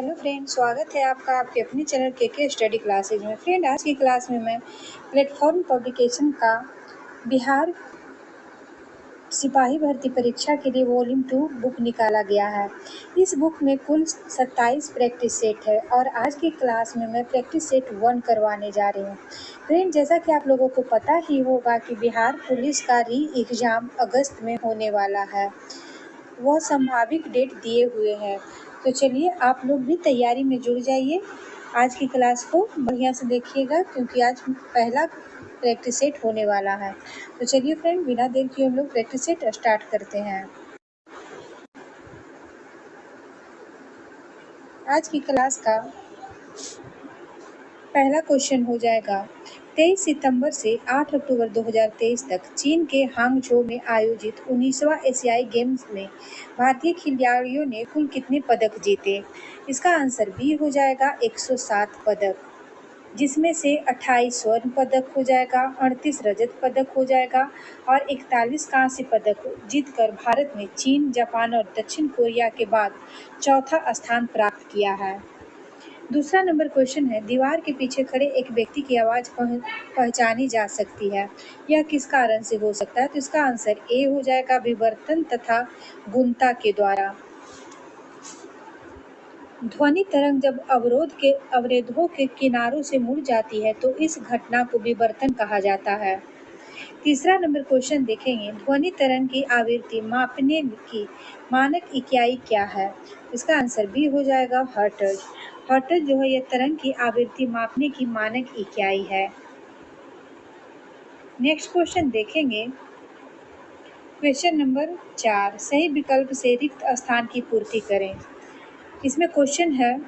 Hello friend, स्वागत है आपका आपके अपने चैनल के स्टडी क्लासेज में। फ्रेंड, आज की क्लास में मैं प्लेटफॉर्म पब्लिकेशन का बिहार सिपाही भर्ती परीक्षा के लिए वॉल्यूम 2 बुक निकाला गया है। इस बुक में कुल 27 प्रैक्टिस सेट है और आज की क्लास में मैं प्रैक्टिस सेट 1 करवाने जा रही हूँ। फ्रेंड, जैसा कि आप लोगों को पता ही होगा कि बिहार पुलिस का री एग्ज़ाम अगस्त में होने वाला है। वह संभावित डेट दिए हुए हैं, तो चलिए आप लोग भी तैयारी में जुड़ जाइए। आज की क्लास को बढ़िया से देखिएगा क्योंकि आज पहला प्रैक्टिस सेट होने वाला है। तो चलिए फ्रेंड, बिना देर किए हम लोग प्रैक्टिस सेट स्टार्ट करते हैं। आज की क्लास का पहला क्वेश्चन हो जाएगा, 23 सितंबर से 8 अक्टूबर 2023 तक चीन के हांगझो में आयोजित 19वां एशियाई गेम्स में भारतीय खिलाड़ियों ने कुल कितने पदक जीते? इसका आंसर बी हो जाएगा 107 पदक, जिसमें से 28 स्वर्ण पदक हो जाएगा, 38 रजत पदक हो जाएगा और 41 कांस्य पदक जीतकर भारत ने चीन, जापान और दक्षिण कोरिया के बाद चौथा स्थान प्राप्त किया है। दूसरा नंबर क्वेश्चन है, दीवार के पीछे खड़े एक व्यक्ति की आवाज़ पहचानी जा सकती है, यह किस कारण से हो सकता है? तो इसका आंसर ए हो जाएगा विवर्तन तथा गुणता के द्वारा। ध्वनि तरंग जब अवरोधों के किनारों से मुड़ जाती है तो इस घटना को विवर्तन कहा जाता है। तीसरा नंबर क्वेश्चन देखेंगे, ध्वनि तरंग की आवृत्ति मापने की मानक इकाई क्या है? इसका आंसर बी हो जाएगा हर्ट्ज। हर्ट्ज जो है यह तरंग की आवृत्ति मापने की मानक इकाई है। नेक्स्ट क्वेश्चन देखेंगे, क्वेश्चन नंबर 4, सही विकल्प से रिक्त स्थान की पूर्ति करें। इसमें क्वेश्चन है,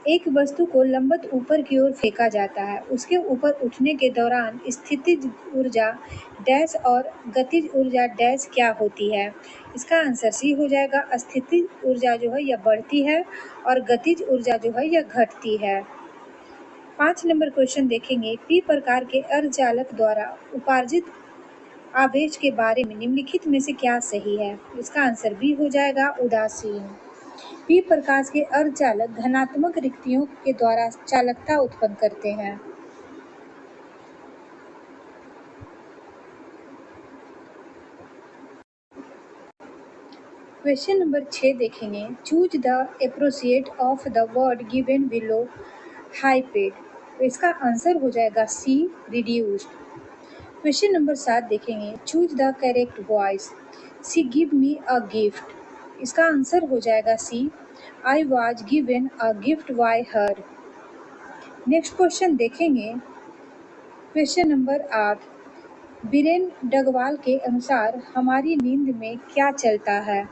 एक वस्तु को लंबवत ऊपर की ओर फेंका जाता है, उसके ऊपर उठने के दौरान स्थितिज ऊर्जा डैश और गतिज ऊर्जा डैश क्या होती है? इसका आंसर सी हो जाएगा, स्थितिज ऊर्जा जो है यह बढ़ती है और गतिज ऊर्जा जो है यह घटती है। 5 नंबर क्वेश्चन देखेंगे, पी प्रकार के अर्धचालक द्वारा उपार्जित आवेश के बारे में निम्नलिखित में से क्या सही है? इसका आंसर बी हो जाएगा उदासीन। पी प्रकार के अर्धचालक धनात्मक रिक्तियों के द्वारा चालकता उत्पन्न करते हैं। क्वेश्चन नंबर 6 देखेंगे, choose the appropriate of the word given below high paid. तो इसका आंसर हो जाएगा सी रिड्यूस्ड। क्वेश्चन नंबर 7 देखेंगे, choose the correct voice, she give me a gift. इसका आंसर हो जाएगा she, I was given a gift by her. Next question देखेंगे, question number 8, Biren Dagwal के अनुसार हमारी नींद में क्या चलता है?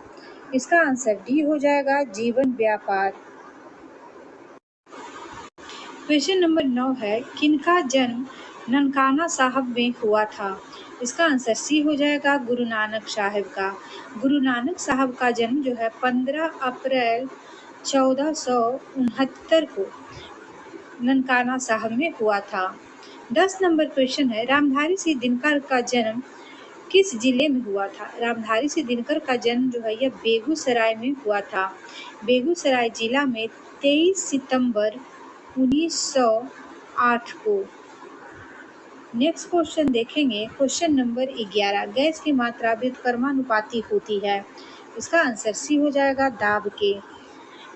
इसका आंसर डी हो जाएगा जीवन व्यापार। क्वेश्चन नंबर 9 है, किनका जन्म ननकाना साहब में हुआ था? इसका आंसर सी हो जाएगा गुरु नानक साहब का। गुरु नानक साहब का जन्म जो है 15 अप्रैल 1469 को ननकाना साहब में हुआ था। 10 नंबर क्वेश्चन है, रामधारी सिंह दिनकर का जन्म किस जिले में हुआ था? रामधारी सिंह दिनकर का जन्म जो है यह बेगूसराय में हुआ था। बेगूसराय जिला में 23 सितंबर 1908 को। नेक्स्ट क्वेश्चन देखेंगे, क्वेश्चन नंबर 11, गैस की मात्रा व्युत्क्रमानुपाती होती है? इसका आंसर सी हो जाएगा दाब के।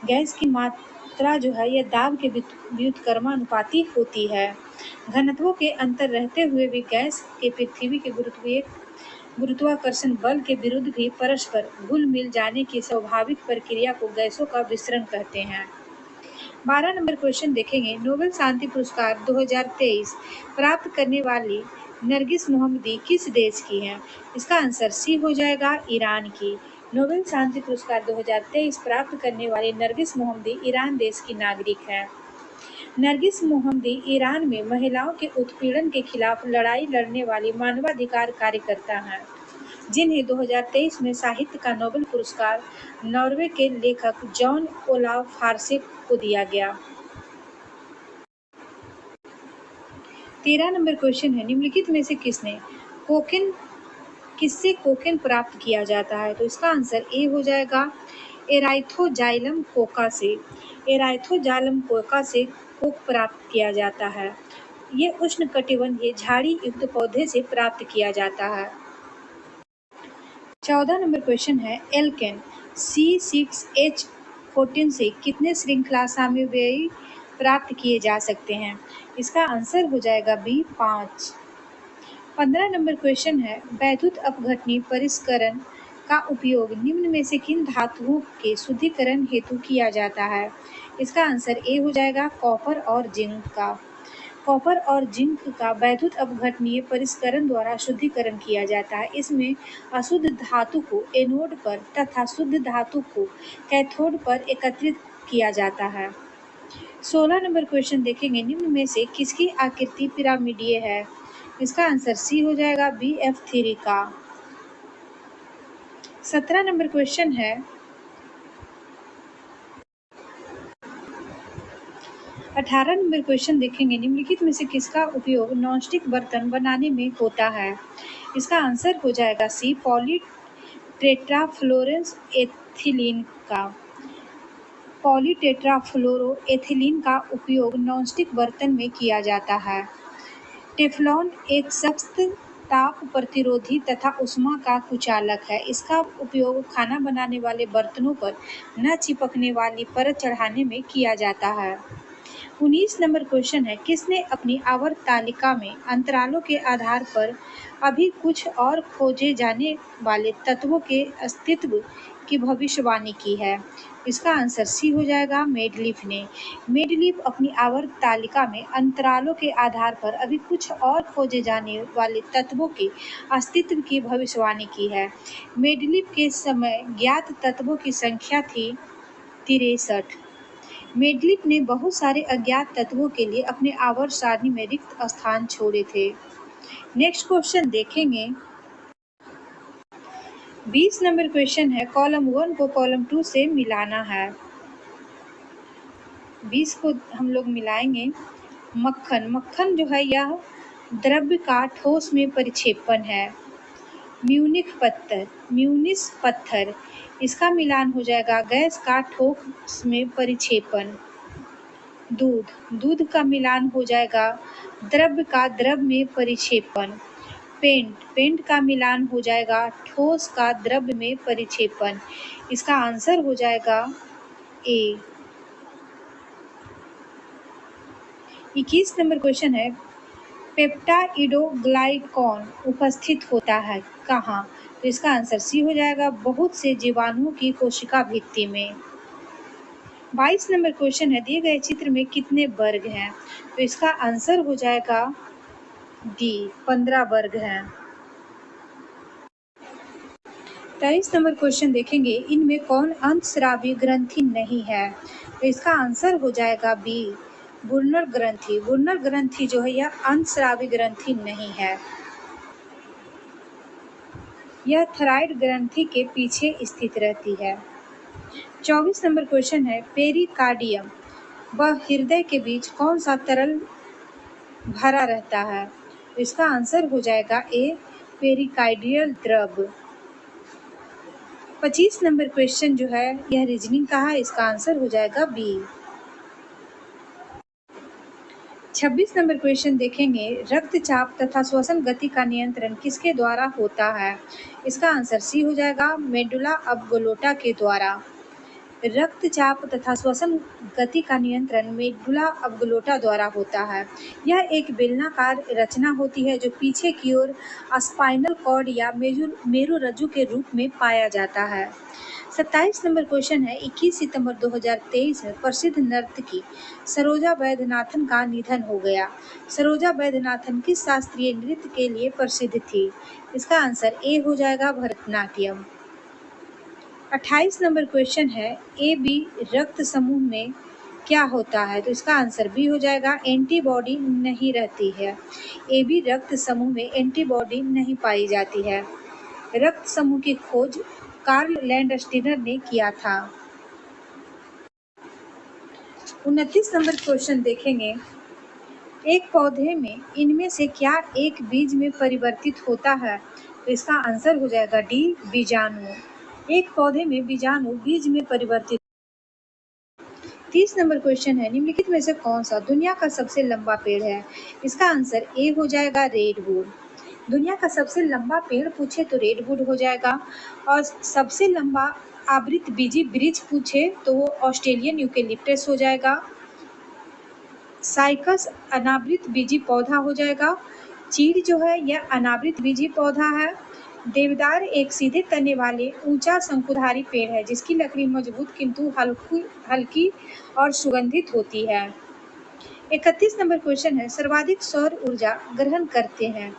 गैस की मात्रा जो है यह दाब के व्युत्क्रमानुपाती होती है। घनत्वों के अंतर रहते हुए भी गैस के पृथ्वी के गुरुत्वाकर्षण बल के विरुद्ध भी परस्पर घुल मिल जाने की स्वाभाविक प्रक्रिया को गैसों का विसरण कहते हैं। 12 नंबर क्वेश्चन देखेंगे, नोबेल शांति पुरस्कार 2023 प्राप्त करने वाली नरगिस मोहम्मदी किस देश की हैं? इसका आंसर सी हो जाएगा ईरान की। नोबेल शांति पुरस्कार 2023 प्राप्त करने वाली नरगिस मोहम्मदी ईरान देश की नागरिक हैं। नरगिस मोहम्मदी ईरान में महिलाओं के उत्पीड़न के खिलाफ लड़ाई लड़ने वाली मानवाधिकार कार्यकर्ता हैं, जिन्हें 2023 में साहित्य का नोबेल पुरस्कार नॉर्वे के लेखक जॉन ओलाव फार्से को दिया गया। 13 नंबर क्वेश्चन है, निम्नलिखित में से किससे कोकेन प्राप्त किया जाता है? तो इसका आंसर ए हो जाएगा एराइथोजाइलम कोका से। एराइथोजाइलम कोका से कोक प्राप्त किया जाता है। ये उष्णकटिबंधीय झाड़ी युक्त पौधे से प्राप्त किया जाता है। 14 नंबर क्वेश्चन है, एल्केन C6H14 से कितने श्रृंखला समन्वयी प्राप्त किए जा सकते हैं? इसका आंसर हो जाएगा बी 5। 15 नंबर क्वेश्चन है, वैद्युत अपघटनी परिष्करण का उपयोग निम्न में से किन धातुओं के शुद्धिकरण हेतु किया जाता है? इसका आंसर ए हो जाएगा कॉपर और जिंक का। कॉपर और जिंक का वैद्युत अपघटनीय परिष्करण द्वारा शुद्धिकरण किया जाता है। इसमें अशुद्ध धातु को एनोड पर तथा शुद्ध धातु को कैथोड पर एकत्रित किया जाता है। 16 नंबर क्वेश्चन देखेंगे, निम्न में से किसकी आकृति पिरामिडीय है? इसका आंसर सी हो जाएगा BF3 का। 17 नंबर क्वेश्चन है, 18 नंबर क्वेश्चन देखेंगे, निम्नलिखित में से किसका उपयोग नॉनस्टिक बर्तन बनाने में होता है? इसका आंसर हो जाएगा सी पॉलीटेट्राफ्लोरेंस एथिलीन का। पॉलीटेट्राफ्लोरोएथिलीन का उपयोग नॉनस्टिक बर्तन में किया जाता है। टेफ्लॉन एक सख्त ताप प्रतिरोधी तथा ऊष्मा का कुचालक है। इसका उपयोग खाना बनाने वाले बर्तनों पर न चिपकने वाली परत चढ़ाने में किया जाता है। 19 नंबर क्वेश्चन है, किसने अपनी आवर्त तालिका में अंतरालों के आधार पर अभी कुछ और खोजे जाने वाले तत्वों के अस्तित्व की भविष्यवाणी की है? इसका आंसर सी हो जाएगा मेंडलीफ ने। मेंडलीफ अपनी आवर्त तालिका में अंतरालों के आधार पर अभी कुछ और खोजे जाने वाले तत्वों के अस्तित्व की भविष्यवाणी की है। मेंडलीफ के समय ज्ञात तत्वों की संख्या थी 63। मेंडलीफ ने बहुत सारे अज्ञात तत्वों के लिए अपने आवर्त सारणी में रिक्त स्थान छोड़े थे। नेक्स्ट क्वेश्चन देखेंगे, 20 नंबर क्वेश्चन है, कॉलम 1 को कॉलम 2 से मिलाना है। 20 को हम लोग मिलाएंगे। मक्खन जो है यह द्रव्य का ठोस में परिक्षेपण है। म्यूनिस पत्थर इसका मिलान हो जाएगा गैस का ठोस में परिक्षेपण। दूध का मिलान हो जाएगा द्रव्य का द्रव में परिक्षेपण। पेंट का मिलान हो जाएगा ठोस का द्रव्य में परिक्षेपण। इसका आंसर हो जाएगा ए। 21 नंबर क्वेश्चन है, पेप्टाइडोग्लाइकॉन उपस्थित होता है कहाँ? तो इसका आंसर सी हो जाएगा बहुत से जीवाणुओं की कोशिका भित्ति में। 22 नंबर क्वेश्चन है, दिए गए चित्र में कितने वर्ग हैं? तो इसका आंसर हो जाएगा डी 15 वर्ग हैं। 23 नंबर क्वेश्चन देखेंगे, इनमें कौन अंतस्रावी ग्रंथि नहीं है? तो इसका आंसर हो जाएगा बी बुर्नर ग्रंथि। बुर्नर ग्रंथि जो है यह अंतस्रावी ग्रंथि नहीं है। यह थायराइड ग्रंथि के पीछे स्थित रहती है। 24 नंबर क्वेश्चन है, पेरिकार्डियम व हृदय के बीच कौन सा तरल भरा रहता है? तो इसका आंसर हो जाएगा ए पेरिकार्डियल द्रव। 25 नंबर क्वेश्चन जो है यह रीजनिंग का है। इसका आंसर हो जाएगा बी। 26 नंबर क्वेश्चन देखेंगे, रक्तचाप तथा श्वसन गति का नियंत्रण किसके द्वारा होता है? इसका आंसर सी हो जाएगा मेडुला ऑब्लोंगेटा के द्वारा। रक्तचाप तथा श्वसन गति का नियंत्रण मेडुला ऑब्लोंगेटा द्वारा होता है। यह एक बेलनाकार रचना होती है जो पीछे की ओर स्पाइनल कॉर्ड या मेरुरज्जु के रूप में पाया जाता है। 27 नंबर क्वेश्चन है, 21 सितंबर 2023 में प्रसिद्ध नर्तकी सरोजा वैद्यनाथन का निधन हो गया। सरोजा वैद्यनाथन किस शास्त्रीय नृत्य के लिए प्रसिद्ध थी? इसका आंसर ए हो जाएगा भरतनाट्यम। 28 नंबर क्वेश्चन है, ए बी रक्त समूह में क्या होता है? तो इसका आंसर बी हो जाएगा एंटीबॉडी नहीं रहती है। ए बी रक्त समूह में एंटीबॉडी नहीं पाई जाती है। रक्त समूह की खोज कार्ल लैंडस्टीनर ने किया था। 29 नंबर क्वेश्चन देखेंगे, एक पौधे में इनमें से क्या एक बीज में परिवर्तित होता है? तो इसका आंसर हो जाएगा डी बीजाणु। एक पौधे में बीजाणु बीज में परिवर्तित। 30 नंबर क्वेश्चन है, निम्नलिखित में से कौन सा दुनिया का सबसे लंबा पेड़ है? इसका आंसर ए हो जाएगा रेडवुड। दुनिया का सबसे लंबा पेड़ पूछे तो रेडवुड हो जाएगा, और सबसे लंबा आवृत बीजी वृक्ष पूछे तो वो ऑस्ट्रेलियन यूकेलिप्टस हो जाएगा। साइकस अनावृत बीजी पौधा हो जाएगा। चीड़ जो है यह अनावृत बीजी पौधा है। देवदार एक सीधे तने वाले ऊंचा शंकुधारी पेड़ है जिसकी लकड़ी मजबूत किंतु हल्की और सुगंधित होती है। 31 नंबर क्वेश्चन है, सर्वाधिक सौर ऊर्जा ग्रहण करते हैं?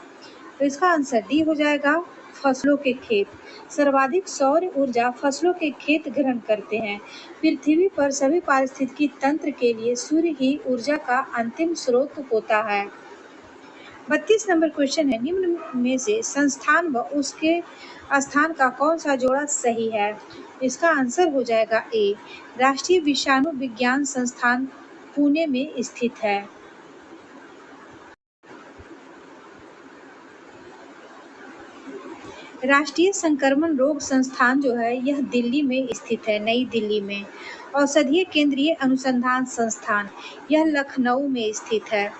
तो इसका आंसर डी हो जाएगा फसलों के खेत। सर्वाधिक सौर ऊर्जा फसलों के खेत ग्रहण करते हैं। पृथ्वी पर सभी पारिस्थितिकी तंत्र के लिए सूर्य ही ऊर्जा का अंतिम स्रोत होता है। 32 नंबर क्वेश्चन है, निम्न में से संस्थान व उसके स्थान का कौन सा जोड़ा सही है? इसका आंसर हो जाएगा ए, राष्ट्रीय विषाणु विज्ञान संस्थान पुणे में स्थित है। राष्ट्रीय संक्रमण रोग संस्थान जो है यह दिल्ली में स्थित है, नई दिल्ली में। औषधीय केंद्रीय अनुसंधान संस्थान यह लखनऊ में स्थित है।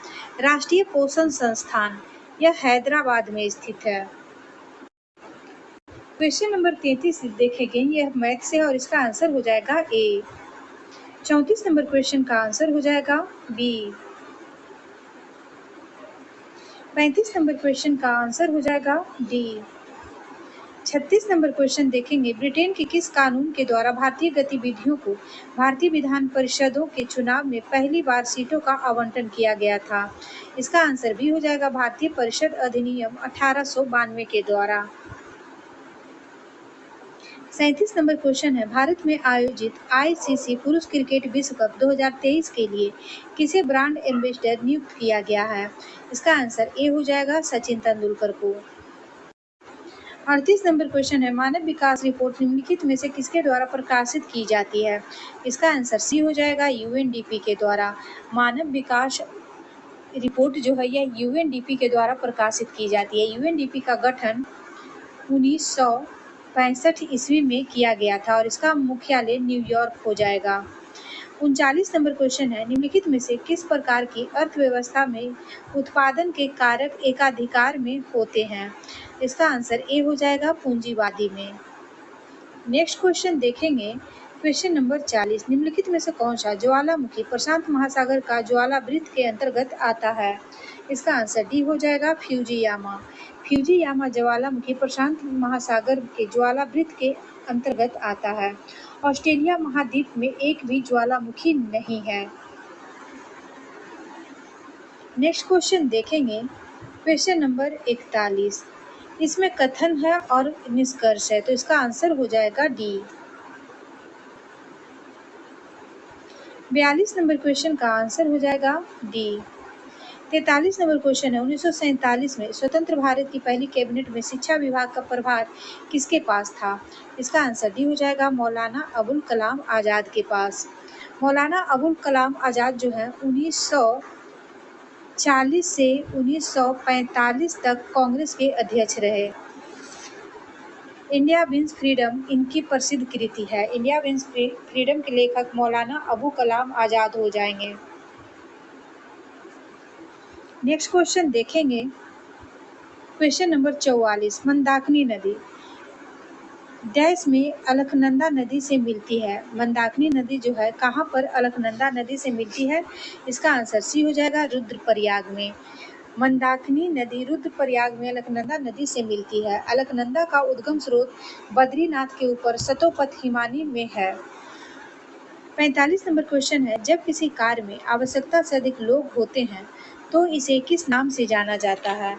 राष्ट्रीय पोषण संस्थान यह हैदराबाद में स्थित है। क्वेश्चन नंबर 33 देखेंगे, यह मैथ से और इसका आंसर हो जाएगा ए। 34 नंबर क्वेश्चन का आंसर हो जाएगा बी। 35 नंबर क्वेश्चन का आंसर हो जाएगा डी। 36 नंबर क्वेश्चन देखेंगे, ब्रिटेन के किस कानून के द्वारा भारतीय गतिविधियों को भारतीय विधान परिषदों के चुनाव में पहली बार सीटों का आवंटन किया गया था? इसका आंसर भी हो जाएगा भारतीय परिषद अधिनियम 1892 के द्वारा। 37 नंबर क्वेश्चन है, भारत में आयोजित आईसीसी पुरुष क्रिकेट विश्व कप 2023 के लिए किसे ब्रांड एम्बेसडर नियुक्त किया गया है? इसका आंसर ए हो जाएगा सचिन तेंदुलकर को। 38 नंबर क्वेश्चन है, मानव विकास रिपोर्ट निम्नलिखित में से किसके द्वारा प्रकाशित की जाती है? इसका आंसर सी हो जाएगा यूएनडीपी के द्वारा। मानव विकास रिपोर्ट जो है यह यूएनडीपी के द्वारा प्रकाशित की जाती है। यूएनडीपी का गठन 1965 ईस्वी में किया गया था और इसका मुख्यालय न्यूयॉर्क हो जाएगा। 39 नंबर क्वेश्चन है, निम्नलिखित में से किस प्रकार की अर्थव्यवस्था में उत्पादन के कारक एकाधिकार में होते हैं? इसका आंसर ए हो जाएगा पूंजीवादी में। नेक्स्ट क्वेश्चन देखेंगे, क्वेश्चन नंबर 40, निम्नलिखित में से कौन सा ज्वालामुखी प्रशांत महासागर का ज्वालावृत्त के अंतर्गत आता है? इसका आंसर डी हो जाएगा फ्यूजियामा। फ्यूजियामा ज्वालामुखी प्रशांत महासागर के ज्वालावृत्त के अंतर्गत आता है। ऑस्ट्रेलिया महाद्वीप में एक भी ज्वालामुखी नहीं है। नेक्स्ट क्वेश्चन देखेंगे, क्वेश्चन नंबर 41, इसमें कथन है और निष्कर्ष है तो इसका आंसर हो जाएगा डी। 42 नंबर क्वेश्चन का आंसर हो जाएगा डी। 43 नंबर क्वेश्चन है, 1947 में स्वतंत्र भारत की पहली कैबिनेट में शिक्षा विभाग का प्रभार किसके पास था? इसका आंसर डी हो जाएगा मौलाना अबुल कलाम आज़ाद के पास। मौलाना अबुल कलाम आज़ाद जो है 1940 से 1945 तक कांग्रेस के अध्यक्ष रहे। इंडिया विंस फ्रीडम इनकी प्रसिद्ध कृति है। इंडिया विंस फ्रीडम के लेखक मौलाना अबुल कलाम आज़ाद हो जाएंगे। नेक्स्ट क्वेश्चन देखेंगे, क्वेश्चन नंबर 44, मंदाकिनी नदी डैश में अलकनंदा नदी से मिलती है? मंदाकिनी नदी जो है कहाँ पर अलकनंदा नदी से मिलती है? इसका आंसर सी हो जाएगा रुद्रप्रयाग में। मंदाकिनी नदी रुद्रप्रयाग में अलकनंदा नदी से मिलती है। अलकनंदा का उद्गम स्रोत बद्रीनाथ के ऊपर सतोपथ हिमानी में है। 45 नंबर क्वेश्चन है, जब किसी कार्य में आवश्यकता से अधिक लोग होते हैं तो इसे किस नाम से जाना जाता है?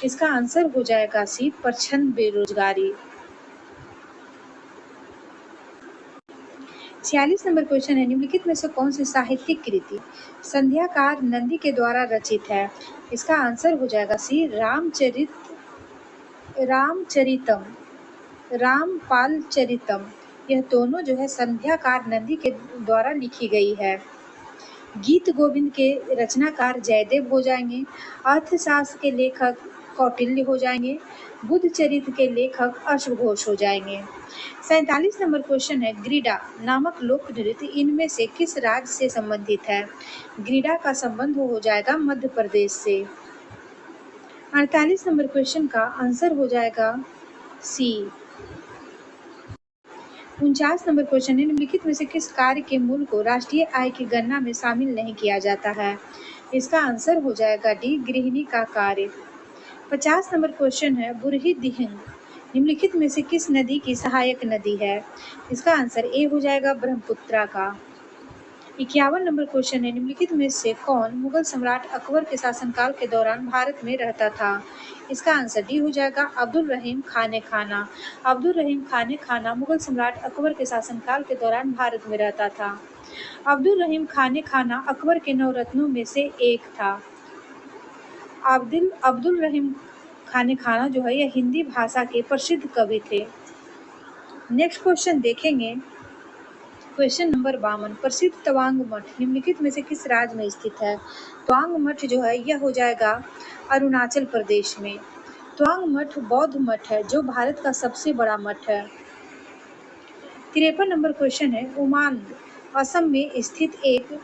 इसका आंसर हो जाएगा सी प्रच्छन्न बेरोजगारी। 46 नंबर क्वेश्चन है, निम्नलिखित में से कौन सी साहित्यिक कृति संध्याकार नंदी के द्वारा रचित है? इसका आंसर हो जाएगा सी रामचरितम रामपाल चरितम। यह दोनों जो है संध्याकार नंदी के द्वारा लिखी गई है। गीत गोविंद के रचनाकार जयदेव हो जाएंगे। अर्थशास्त्र के लेखक कौटिल्य हो जाएंगे। बुद्ध चरित्र के लेखक अश्वघोष हो जाएंगे। 47 नंबर क्वेश्चन है, ग्रीडा नामक लोक नृत्य इनमें से किस राज्य से संबंधित है? ग्रीडा का संबंध हो जाएगा मध्य प्रदेश से। 48 नंबर क्वेश्चन का आंसर हो जाएगा सी। 49 नंबर क्वेश्चन है, निम्नलिखित में से किस कार्य के मूल को राष्ट्रीय आय की गणना में शामिल नहीं किया जाता है? इसका आंसर हो जाएगा डी, गृहिणी का कार्य। 50 नंबर क्वेश्चन है, बुरही दिहिंग निम्नलिखित में से किस नदी की सहायक नदी है? इसका आंसर ए हो जाएगा ब्रह्मपुत्रा का। 51 नंबर क्वेश्चन है, निम्नलिखित में से कौन मुगल सम्राट अकबर के शासनकाल के दौरान भारत में रहता था? इसका आंसर डी हो जाएगा अब्दुल रहीम खाने खाना। अब्दुल रहीम खाने खाना मुगल सम्राट अकबर के शासनकाल के दौरान भारत में रहता था। अब्दुल रहीम खाने खाना अकबर के नवरत्नों में से एक था। अब्दुल रहीम खाने खाना जो है यह हिंदी भाषा के प्रसिद्ध कवि थे। नेक्स्ट क्वेश्चन देखेंगे, क्वेश्चन नंबर 52, प्रसिद्ध तवांग मठ निम्नलिखित में से किस राज्य में स्थित है? तवांग मठ जो है यह हो जाएगा अरुणाचल प्रदेश में। तवांग मठ बौद्ध मठ है जो भारत का सबसे बड़ा मठ है। 53 नंबर क्वेश्चन है, उमांद असम में स्थित एक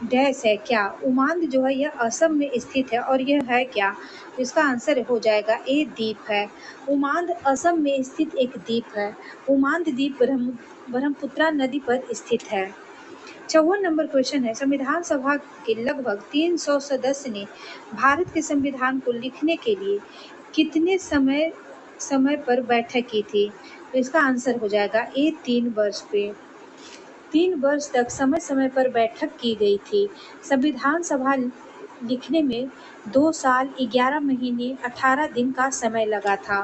डैश है क्या? उमांद जो है यह असम में स्थित है और यह है क्या? इसका आंसर हो जाएगा ए, द्वीप है। उमांद असम में स्थित एक द्वीप है। उमांद द्वीप ब्रह्मपुत्रा नदी पर स्थित है। 54 नंबर क्वेश्चन है, संविधान सभा के लगभग 300 सदस्य ने भारत के संविधान को लिखने के लिए कितने समय पर बैठक की थी? तो इसका आंसर हो जाएगा ए, 3 वर्ष पे। 3 वर्ष तक समय समय पर बैठक की गई थी। संविधान सभा लिखने में 2 साल 11 महीने 18 दिन का समय लगा था।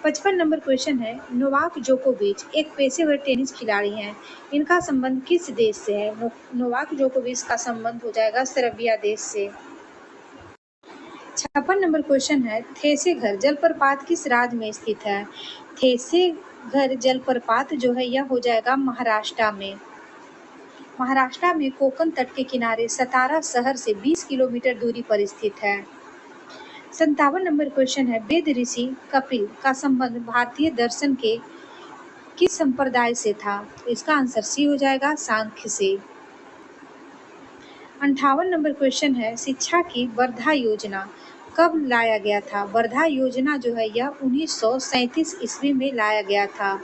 55 नंबर क्वेश्चन है, नोवाक जोकोविच एक पेशेवर टेनिस खिलाड़ी हैं। इनका संबंध किस देश से है? नोवाक जोकोविच का संबंध हो जाएगा सर्बिया देश से। 56 नंबर क्वेश्चन है, थेसेघर जलप्रपात किस राज्य में स्थित है? थेसेघर जलप्रपात जो है यह हो जाएगा महाराष्ट्र में। महाराष्ट्र में कोंकण तट के किनारे सतारा शहर से 20 किलोमीटर दूरी पर स्थित है। 57 नंबर क्वेश्चन है, वेद ऋषि कपिल का संबंध भारतीय दर्शन के किस संप्रदाय से था? इसका आंसर सी हो जाएगा सांख्य से। 58 नंबर क्वेश्चन है, शिक्षा की वर्धा योजना कब लाया गया था? वर्धा योजना जो है यह 1937 ईस्वी में लाया गया था।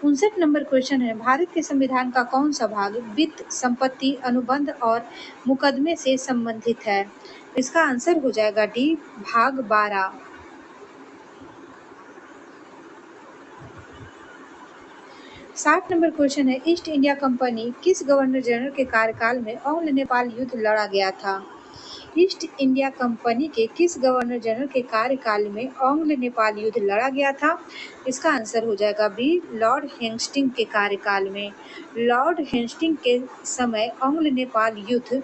59 नंबर क्वेश्चन है, भारत के संविधान का कौन सा भाग वित्त, संपत्ति, अनुबंध और मुकदमे से संबंधित है? इसका आंसर हो जाएगा डी, भाग 12। 60 नंबर क्वेश्चन है, ईस्ट इंडिया कंपनी किस गवर्नर जनरल के कार्यकाल में ऑंग्ल नेपाल युद्ध लड़ा गया था? ईस्ट इंडिया कंपनी के किस गवर्नर जनरल के कार्यकाल में ऑंग्ल नेपाल युद्ध लड़ा गया था? इसका आंसर हो जाएगा बी, लॉर्ड हेस्टिंग के कार्यकाल में। लॉर्ड हेस्टिंग के समय ऑंग्ल नेपाल युद्ध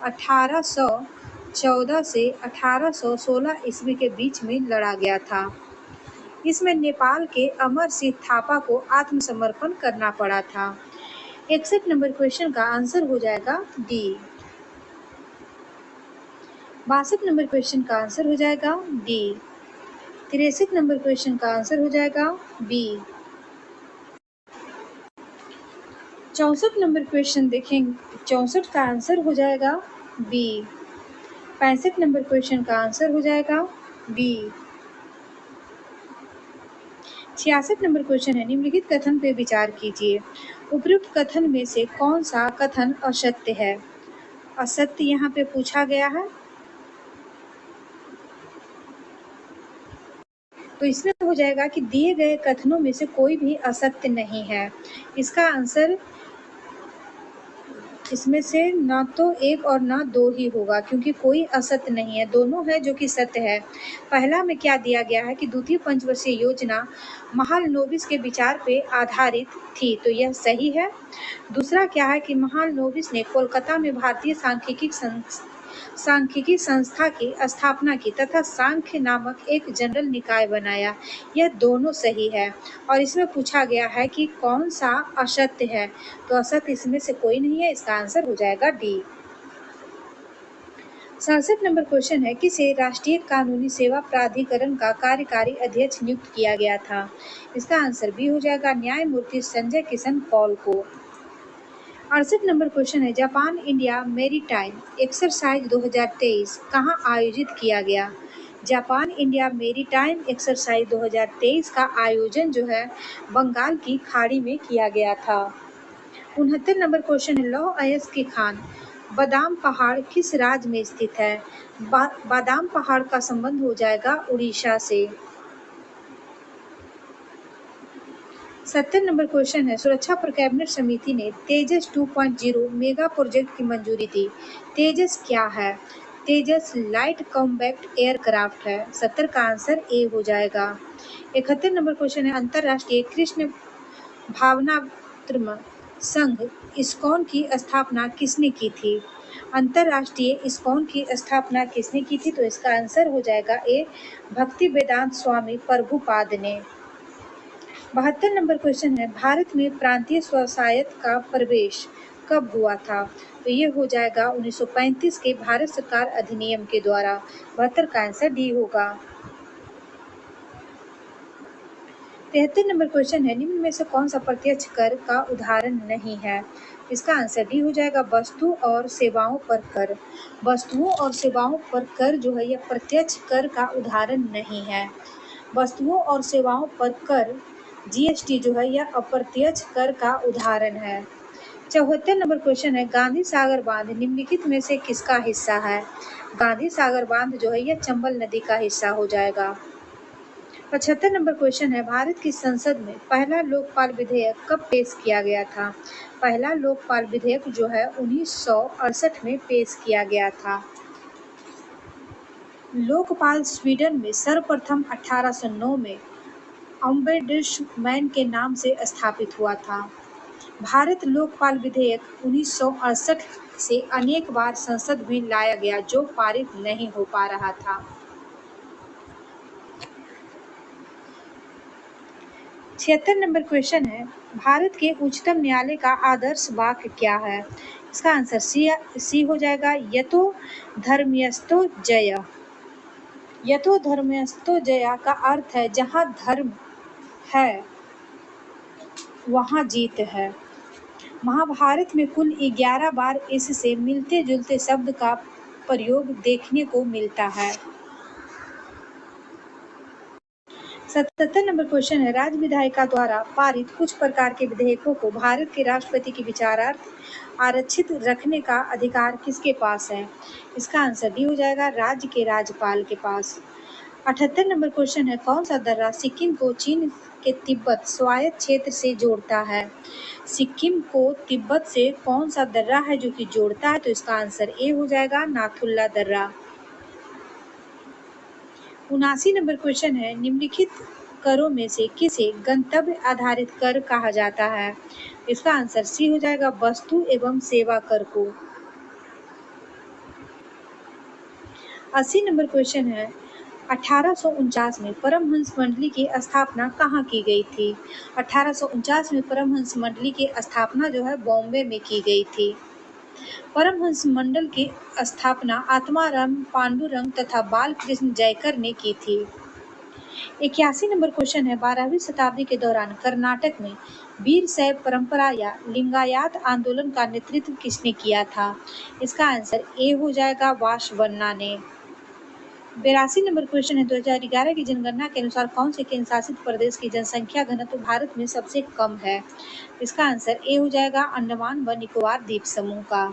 1814 से 1816 ईस्वी के बीच में लड़ा गया था। इसमें नेपाल के अमर सिंह थापा को आत्मसमर्पण करना पड़ा था। 61 नंबर क्वेश्चन का आंसर हो जाएगा डी। 62 नंबर क्वेश्चन का आंसर हो जाएगा डी। 63 नंबर क्वेश्चन का आंसर हो जाएगा बी। 64 नंबर क्वेश्चन देखेंगे, 64 का आंसर हो जाएगा बी। 65 नंबर क्वेश्चन का आंसर हो जाएगा बी। 66 नंबर क्वेश्चन है, निम्नलिखित कथन पे विचार कीजिए। उपयुक्त कथन में से कौन सा कथन असत्य है? असत्य यहाँ पे पूछा गया है, तो इसमें हो जाएगा कि दिए गए कथनों में से कोई भी असत्य नहीं है। इसका आंसर इसमें से ना तो 1 और ना 2 ही होगा, क्योंकि कोई असत्य नहीं है, दोनों है जो कि सत्य है। पहला में क्या दिया गया है कि द्वितीय पंचवर्षीय योजना महालनोबिस के विचार पे आधारित थी, तो यह सही है। दूसरा क्या है कि महालनोबिस ने कोलकाता में भारतीय सांख्यिकी संस्था की स्थापना की तथा सांख्य नामक एक जनरल निकाय बनाया, यह दोनों सही है। और इसमें पूछा गया है कि कौन सा असत्य है, तो असत्य इसमें से कोई नहीं है, इसका आंसर हो जाएगा डी। 67 नंबर क्वेश्चन है, किसे राष्ट्रीय कानूनी सेवा प्राधिकरण का कार्यकारी अध्यक्ष नियुक्त किया गया था? इसका आंसर बी हो जाएगा, न्यायमूर्ति संजय किशन कौल को। 68 नंबर क्वेश्चन है, जापान इंडिया मैरीटाइम एक्सरसाइज 2023 कहाँ आयोजित किया गया? जापान इंडिया मैरीटाइम एक्सरसाइज 2023 का आयोजन जो है बंगाल की खाड़ी में किया गया था। 69 नंबर क्वेश्चन है, लौह अयस्क की खान बादाम पहाड़ किस राज्य में स्थित है? बादाम पहाड़ का संबंध हो जाएगा उड़ीसा से। 70 नंबर क्वेश्चन है, सुरक्षा पर कैबिनेट समिति ने तेजस 2.0 मेगा प्रोजेक्ट की मंजूरी दी। तेजस क्या है? तेजस लाइट कॉम्बैक्ट एयरक्राफ्ट है। 70 का आंसर ए हो जाएगा। 71 नंबर क्वेश्चन है, अंतर्राष्ट्रीय कृष्ण भावनात्म संघ इस्कॉन की स्थापना किसने की थी? अंतर्राष्ट्रीय इस्कॉन की स्थापना किसने की थी? तो इसका आंसर हो जाएगा ए, भक्ति वेदांत स्वामी प्रभुपाद ने। 72 नंबर क्वेश्चन है, भारत में प्रांतीय स्वशायत का प्रवेश कब हुआ था? तो ये हो जाएगा 1935 के भारत सरकार अधिनियम के द्वारा। 72 का आंसर डी होगा। 73 नंबर क्वेश्चन है, निम्न में से कौन सा प्रत्यक्ष कर का उदाहरण नहीं है? इसका आंसर डी हो जाएगा, वस्तु और सेवाओं पर कर। वस्तुओं और सेवाओं पर कर जो है यह प्रत्यक्ष कर का उदाहरण नहीं है। वस्तुओं और सेवाओं पर कर जीएसटी जो है यह अप्रत्यक्ष कर का उदाहरण है। 74 नंबर क्वेश्चन है, गांधी सागर बांध निम्नलिखित में से किसका हिस्सा है? गांधी सागर बांध जो है यह चंबल नदी का हिस्सा हो जाएगा। 75 नंबर क्वेश्चन है, भारत की संसद में पहला लोकपाल विधेयक कब पेश किया गया था? पहला लोकपाल विधेयक जो है 1968 में पेश किया गया था। लोकपाल स्वीडन में सर्वप्रथम 1809 में अम्बेड्समैन के नाम से स्थापित हुआ था। भारत लोकपाल विधेयक 1968 से अनेक बार संसद में लाया गया जो पारित नहीं हो पा रहा था। 76 नंबर क्वेश्चन है, भारत के उच्चतम न्यायालय का आदर्श वाक्य क्या है? इसका आंसर सी हो जाएगा, यतो धर्मस्थो जय। यतो धर्मस्थो जया का अर्थ है जहाँ धर्म है वहाँ जीत है। महाभारत में कुल 11 बार इससे मिलते जुलते शब्द का प्रयोग देखने को मिलता है। 77 नंबर क्वेश्चन है, राज्य विधायिका द्वारा पारित कुछ प्रकार के विधेयकों को भारत के राष्ट्रपति के विचारार्थ आरक्षित रखने का अधिकार किसके पास है? इसका आंसर डी हो जाएगा, राज्य के राज्यपाल के पास। 78 नंबर क्वेश्चन है, कौन सा दर्रा सिक्किम को चीन के तिब्बत स्वायत्त क्षेत्र से जोड़ता है? सिक्किम को तिब्बत से कौन सा दर्रा है जो कि जोड़ता है? तो इसका आंसर ए हो जाएगा, नाथुल्ला दर्रा। 79 नंबर क्वेश्चन है, निम्नलिखित करों में से किसे गंतव्य आधारित कर कहा जाता है? इसका आंसर सी हो जाएगा, वस्तु एवं सेवा कर को। 80 नंबर क्वेश्चन है, 1849 में परमहंस मंडली की स्थापना कहाँ की गई थी? 1849 में परमहंस मंडली की स्थापना जो है बॉम्बे में की गई थी। परमहंस मंडल की स्थापना आत्माराम पांडुरंग तथा बालकृष्ण जयकर ने की थी। 81 नंबर क्वेश्चन है, 12वीं शताब्दी के दौरान कर्नाटक में वीर शैव परंपरा या लिंगायत आंदोलन का नेतृत्व किसने किया था? इसका आंसर ए हो जाएगा, वासवन्ना ने। 82 नंबर क्वेश्चन है, 2011 की जनगणना के अनुसार कौन से केंद्र शासित प्रदेश की जनसंख्या घनत्व भारत में सबसे कम है? इसका आंसर ए हो जाएगा, अंडमान व निकोबार द्वीप समूह का।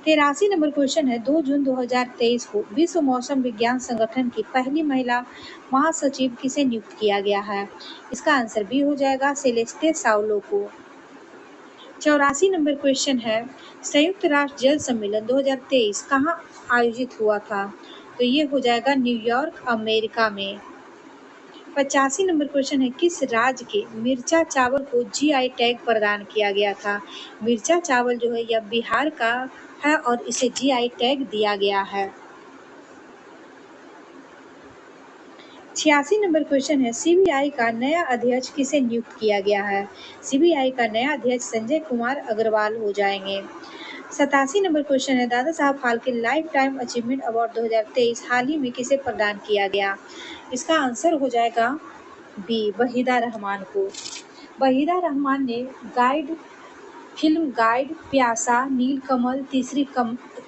83 नंबर क्वेश्चन है, 2 जून 2023 को विश्व मौसम विज्ञान संगठन की पहली महिला महासचिव किसे नियुक्त किया गया है? इसका आंसर बी हो जाएगा, सेलेस्टे साउलो को। 84 नंबर क्वेश्चन है, संयुक्त राष्ट्र जल सम्मेलन 2023 कहाँ आयोजित हुआ था? तो ये हो जाएगा न्यूयॉर्क, अमेरिका में। 85 नंबर क्वेश्चन है, किस राज्य के मिर्चा चावल को जीआई टैग प्रदान किया गया था? मिर्चा चावल जो है यह बिहार का है और इसे जीआई टैग दिया गया है। 86 नंबर क्वेश्चन है, सीबीआई का नया अध्यक्ष किसे नियुक्त किया गया है? सीबीआई का नया अध्यक्ष संजय कुमार अग्रवाल हो जाएंगे। 87 नंबर क्वेश्चन है, Dada Saheb Phalke life time achievement award 2023 हाल ही में किसे प्रदान किया गया? इसका आंसर हो जाएगा बी, वहीदा रहमान को। वहीदा रहमान ने फिल्म गाइड, प्यासा, नीलकमल,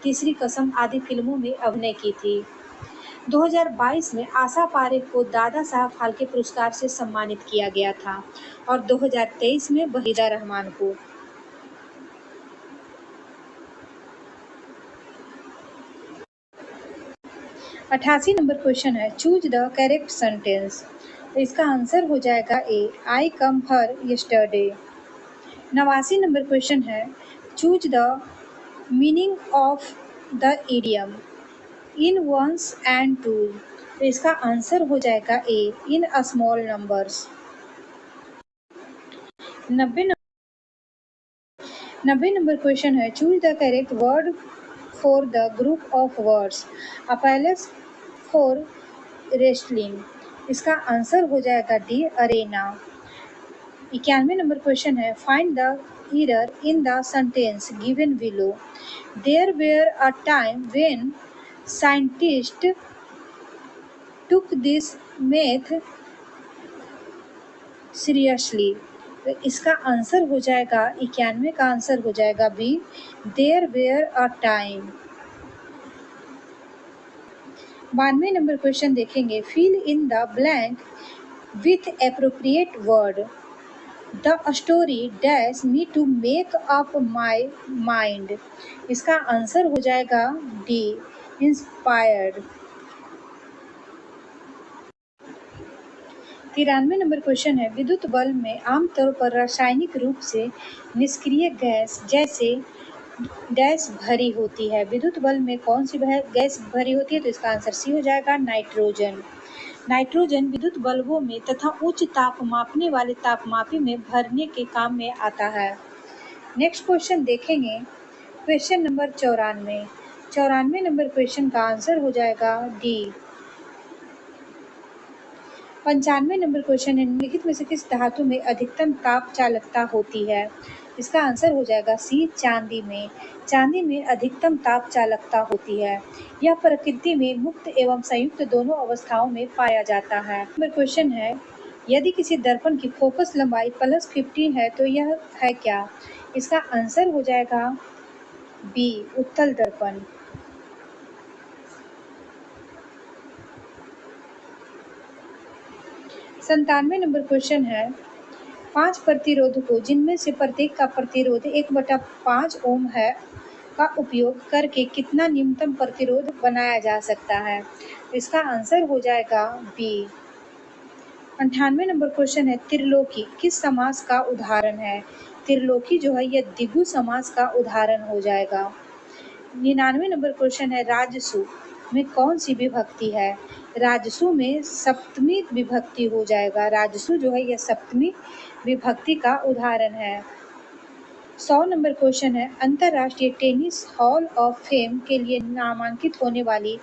तीसरी कसम आदि फिल्मों में अभिनय की थी। 2022 में आशा पारेख को दादा साहब फाल्के पुरस्कार से सम्मानित किया गया था और 2023 में वहीदा रहमान को। अठासी नंबर क्वेश्चन है, चूज द करेक्ट सेंटेंस। तो इसका आंसर हो जाएगा A, I come her yesterday. 89 number question है, choose the meaning of the idiom in ones and two. तो इसका आंसर हो जाएगा A, in a small numbers. 90 number question है, choose the correct word for the group of words a palace for wrestling. इसका answer हो जाएगा D, arena. 91 number question है, find the error in the sentence given below. There were a time when scientist took this math seriously. तो इसका answer हो जाएगा 91 का answer हो जाएगा B, there were a time. 92 number question देखेंगे, fill in the blank with appropriate word. The story dash me to make up my mind. इसका answer हो जाएगा डी, इंस्पायर्ड। 93 नंबर क्वेश्चन है, विद्युत बल्ब में आमतौर पर रासायनिक रूप से निष्क्रिय गैस जैसे डैश भरी होती है। विद्युत बल्ब में कौन सी गैस भरी होती है? तो इसका आंसर सी हो जाएगा, नाइट्रोजन। नाइट्रोजन विद्युत बल्बों में तथा उच्च ताप मापने वाले तापमापी में भरने के काम में आता है। नेक्स्ट क्वेश्चन देखेंगे, क्वेश्चन नंबर 94। 94 नंबर क्वेश्चन का आंसर हो जाएगा डी। 95 नंबर क्वेश्चन है, निम्नलिखित में से किस धातु में अधिकतम ताप चालकता होती है? इसका आंसर हो जाएगा सी, चांदी में। चांदी में अधिकतम ताप चालकता होती है। यह प्रकृति में मुक्त एवं संयुक्त दोनों अवस्थाओं में पाया जाता है। नंबर क्वेश्चन है, यदि किसी दर्पण की फोकस लंबाई +15 है तो यह है क्या? इसका आंसर हो जाएगा बी, उत्तल दर्पण। 97 नंबर क्वेश्चन है, 5 प्रतिरोधकों जिनमें से प्रत्येक का प्रतिरोध 1/5 ओम है का उपयोग करके कितना न्यूनतम प्रतिरोध बनाया जा सकता है? इसका आंसर हो जाएगा बी। 98 नंबर क्वेश्चन है, त्रिलोकी किस समास का उदाहरण है? त्रिलोकी जो है यह द्विगु समास का उदाहरण हो जाएगा। 99 नंबर क्वेश्चन है, राजसु में कौन सी विभक्ति है? राजसु में सप्तमी विभक्ति हो जाएगा। राजसु जो है यह सप्तमी विभक्ति का उदाहरण है। 100 नंबर क्वेश्चन है, अंतरराष्ट्रीय टेनिस हॉल ऑफ फेम के लिए नामांकित होने वाली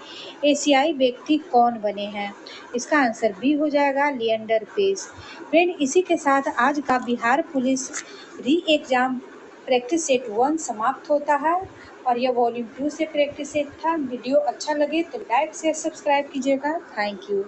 एशियाई व्यक्ति कौन बने हैं? इसका आंसर बी हो जाएगा, लिएंडर पेस। फ्रेंड, इसी के साथ आज का बिहार पुलिस री एग्जाम प्रैक्टिस सेट 1 समाप्त होता है और यह वॉल्यूम 2 से प्रैक्टिस सेट था। वीडियो अच्छा लगे तो लाइक शेयर सब्सक्राइब कीजिएगा। Thank you.